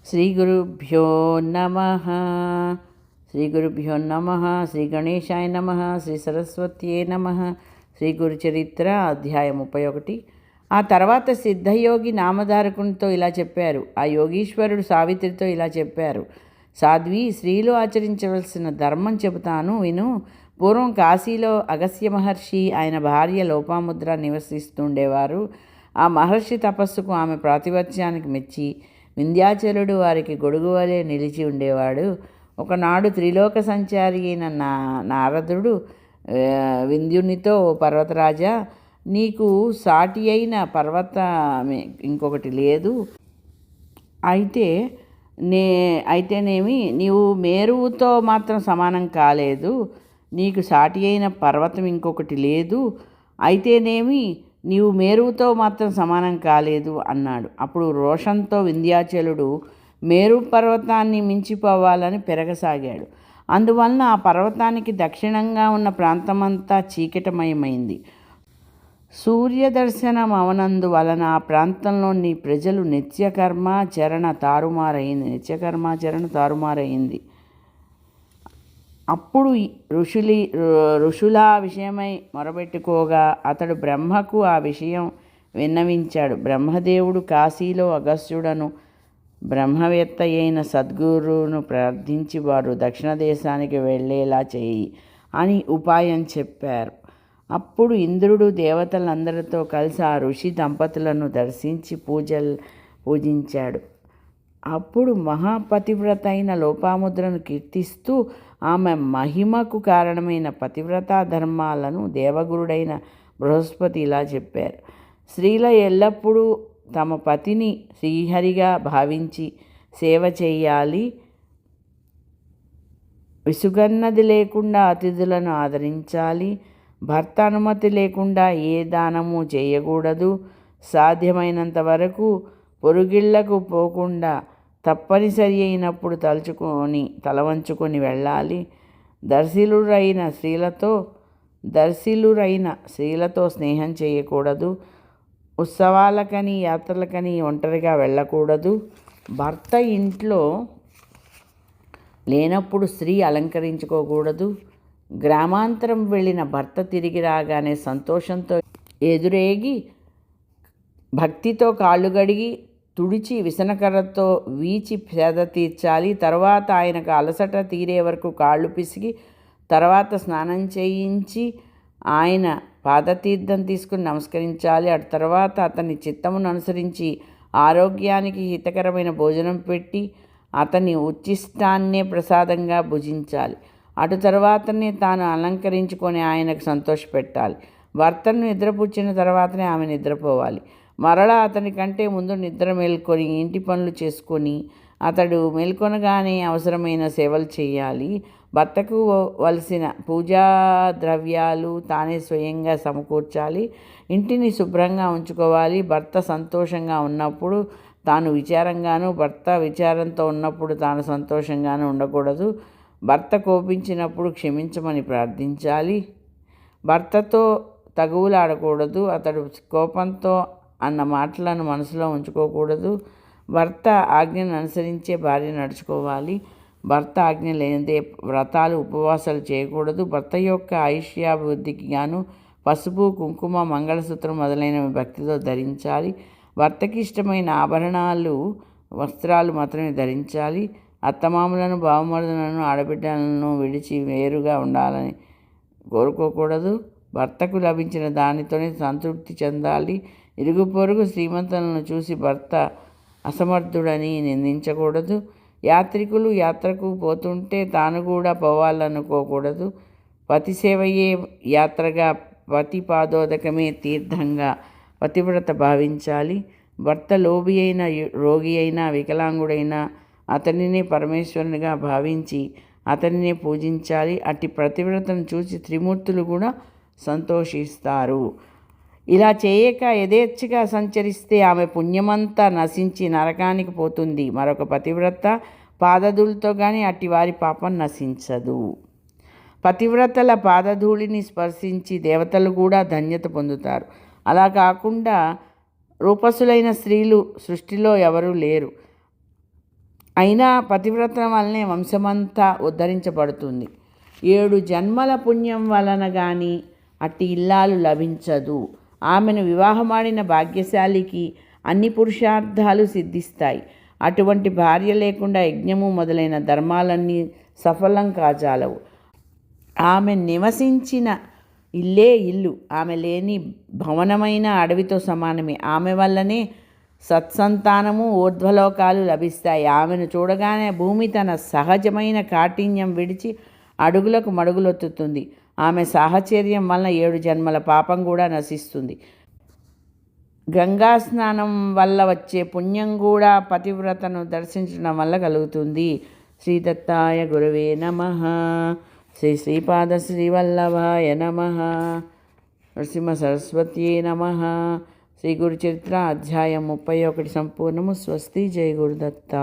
శ్రీగురుభ్యో నమ. శ్రీ గణేశాయ నమ. శ్రీ సరస్వత్యే నమ. శ్రీ గురుచరిత్ర అధ్యాయం 31. ఆ తర్వాత సిద్ధయోగి నామధారకునితో ఇలా చెప్పారు. ఆ యోగీశ్వరుడు సావిత్రితో ఇలా చెప్పారు. సాధ్వి, స్త్రీలు ఆచరించవలసిన ధర్మం చెబుతాను విను. పూర్వం కాశీలో అగస్త్య మహర్షి, ఆయన భార్య లోపాముద్ర నివసిస్తుండేవారు. ఆ మహర్షి తపస్సుకు ఆమె ప్రాతిపత్యానికి మెచ్చి వింధ్యాచలుడు వారికి గొడుగు వలె నిలిచి ఉండేవాడు. ఒకనాడు త్రిలోక సంచారి అయిన నారదుడు వింధ్యునితో, పర్వతరాజా, నీకు సాటి అయిన పర్వతమే ఇంకొకటి లేదు. అయితేనేమి నీవు మేరువుతో మాత్రం సమానం కాలేదు. నీకు సాటి అయిన పర్వతం ఇంకొకటి లేదు. అయితేనేమి నీవు మేరువుతో మాత్రం సమానం కాలేదు అన్నాడు. అప్పుడు రోషంతో వింధ్యాచలుడు మేరు పర్వతాన్ని మించిపోవాలని పెరగసాగాడు. అందువలన ఆ పర్వతానికి దక్షిణంగా ఉన్న ప్రాంతమంతా చీకటమయమైంది. సూర్యదర్శనం అవనందువలన ఆ ప్రాంతంలోని ప్రజలు నిత్యకర్మాచరణ తారుమారైంది. అప్పుడు ఋషుల విషయమై మొరబెట్టుకోగా అతడు బ్రహ్మకు ఆ విషయం విన్నవించాడు. బ్రహ్మదేవుడు కాశీలో అగస్త్యుడను బ్రహ్మవేత్త అయిన సద్గురువును ప్రార్థించి వారు దక్షిణ దేశానికి వెళ్ళేలా చేయి అని ఉపాయం చెప్పారు. అప్పుడు ఇంద్రుడు దేవతలందరితో కలిసి ఆ ఋషి దంపతులను దర్శించి పూజించాడు. అప్పుడు మహాపతివ్రత అయిన లోపాముద్రను కీర్తిస్తూ ఆమె మహిమకు కారణమైన పతివ్రతా ధర్మాలను దేవగురుడైన బృహస్పతి ఇలా చెప్పారు. స్త్రీలు ఎల్లప్పుడూ తమ పతిని శ్రీహరిగా భావించి సేవ చేయాలి. విసుగన్నది లేకుండా అతిథులను ఆదరించాలి. భర్త అనుమతి లేకుండా ఏ దానము చేయకూడదు. సాధ్యమైనంత వరకు పొరుగిళ్లకు పోకుండా తప్పనిసరి అయినప్పుడు తలవంచుకొని వెళ్ళాలి. దర్శిలురైన స్త్రీలతో స్నేహం చేయకూడదు. ఉత్సవాలకని యాత్రలకని ఒంటరిగా వెళ్ళకూడదు. భర్త ఇంట్లో లేనప్పుడు స్త్రీ అలంకరించుకోకూడదు. గ్రామాంతరం వెళ్ళిన భర్త తిరిగి రాగానే సంతోషంతో ఎదురేగి భక్తితో కాళ్ళు గడిగి తుడిచి విసనకర్రతో వీచి సేద తీర్చాలి. తర్వాత ఆయనకు అలసట తీరే వరకు కాళ్ళు పిసికి తర్వాత స్నానం చేయించి ఆయన పాదతీర్థం తీసుకుని నమస్కరించాలి. అటు తర్వాత అతని చిత్తమును అనుసరించి ఆరోగ్యానికి హితకరమైన భోజనం పెట్టి అతని ఉచ్చిష్టాన్నే ప్రసాదంగా భుజించాలి. అటు తర్వాతనే తాను అలంకరించుకొని ఆయనకు సంతోషపెట్టాలి. భర్తను నిద్రపుచ్చిన తర్వాతనే ఆమె నిద్రపోవాలి. మరలా అతని కంటే ముందు నిద్ర మేల్కొని ఇంటి పనులు చేసుకొని అతడు మేల్కొనగానే అవసరమైన సేవలు చేయాలి. భర్తకు వలసిన పూజా ద్రవ్యాలు తానే స్వయంగా సమకూర్చాలి. ఇంటిని శుభ్రంగా ఉంచుకోవాలి. భర్త సంతోషంగా ఉన్నప్పుడు తాను విచారంగాను, భర్త విచారంతో ఉన్నప్పుడు తాను సంతోషంగాను ఉండకూడదు. భర్త కోపించినప్పుడు క్షమించమని ప్రార్థించాలి. భర్తతో తగువులాడకూడదు. అతడు కోపంతో అన్న మాటలను మనసులో ఉంచుకోకూడదు. భర్త ఆజ్ఞను అనుసరించే భార్య నడుచుకోవాలి. భర్త ఆజ్ఞ లేనిదే వ్రతాలు ఉపవాసాలు చేయకూడదు. భర్త యొక్క ఆయుష్యాభివృద్ధికి గాను పసుపు, కుంకుమ, మంగళసూత్రం మొదలైనవి భక్తితో ధరించాలి. భర్తకి ఇష్టమైన ఆభరణాలు, వస్త్రాలు మాత్రమే ధరించాలి. అత్తమామలను, బావమరుదులను, ఆడబిడ్డలను విడిచి వేరుగా ఉండాలని కోరుకోకూడదు. భర్తకు లభించిన దానితోనే సంతృప్తి చెందాలి. ఇరుగు పొరుగు శ్రీమంతులను చూసి భర్త అసమర్థుడని నిందించకూడదు. యాత్రికులు యాత్రకు పోతుంటే తాను కూడా పోవాలనుకోకూడదు. పతి సేవయే యాత్రగా, పతి పాదోదకమే తీర్థంగా పతివ్రత భావించాలి. భర్త లోబి అయినా, రోగి అయినా, వికలాంగుడైనా అతనినే పరమేశ్వరునిగా భావించి అతనినే పూజించాలి. అట్టి పతివ్రతను చూసి త్రిమూర్తులు కూడా సంతోషిస్తారు. ఇలా చేయక యథేచ్ఛగా సంచరిస్తే ఆమె పుణ్యమంతా నశించి నరకానికి పోతుంది. మరొక పతివ్రత పాదధూళితో కానీ అట్టి వారి పాపం నశించదు. పతివ్రతల పాదధూళిని స్పర్శించి దేవతలు కూడా ధన్యత పొందుతారు. అలా కాకుండా రూపసులైన స్త్రీలు సృష్టిలో ఎవరూ లేరు. అయినా పతివ్రత వల్లనే వంశమంతా ఉద్ధరించబడుతుంది. 7 జన్మల పుణ్యం వలన కానీ అట్టి ఇల్లాలు లభించదు. ఆమెను వివాహమాడిన భాగ్యశాలికి అన్ని పురుషార్థాలు సిద్ధిస్తాయి. అటువంటి భార్య లేకుండా యజ్ఞము మొదలైన ధర్మాలన్నీ సఫలం కాజాలవు. ఆమె నివసించిన ఇల్లే ఇల్లు, ఆమె లేని భవనమైన అడవితో సమానమే. ఆమె వల్లనే సత్సంతానము, ఊర్ధ్వలోకాలు లభిస్తాయి. ఆమెను చూడగానే భూమి తన సహజమైన కాఠిన్యం విడిచి అడుగులకు మడుగులొత్తుతుంది. ఆమె సాహచర్యం వలన 7 జన్మల పాపం కూడా నశిస్తుంది. గంగా స్నానం వల్ల వచ్చే పుణ్యం కూడా పతివ్రతను దర్శించడం వల్ల కలుగుతుంది. శ్రీ దత్తాయ గురవే నమః. శ్రీ శ్రీపాద శ్రీవల్లభాయ నమః. నరసింహ సరస్వత్యే నమః. శ్రీ గురు చరిత్ర అధ్యాయం 31 సంపూర్ణము. స్వస్తి. జై గురుదత్త.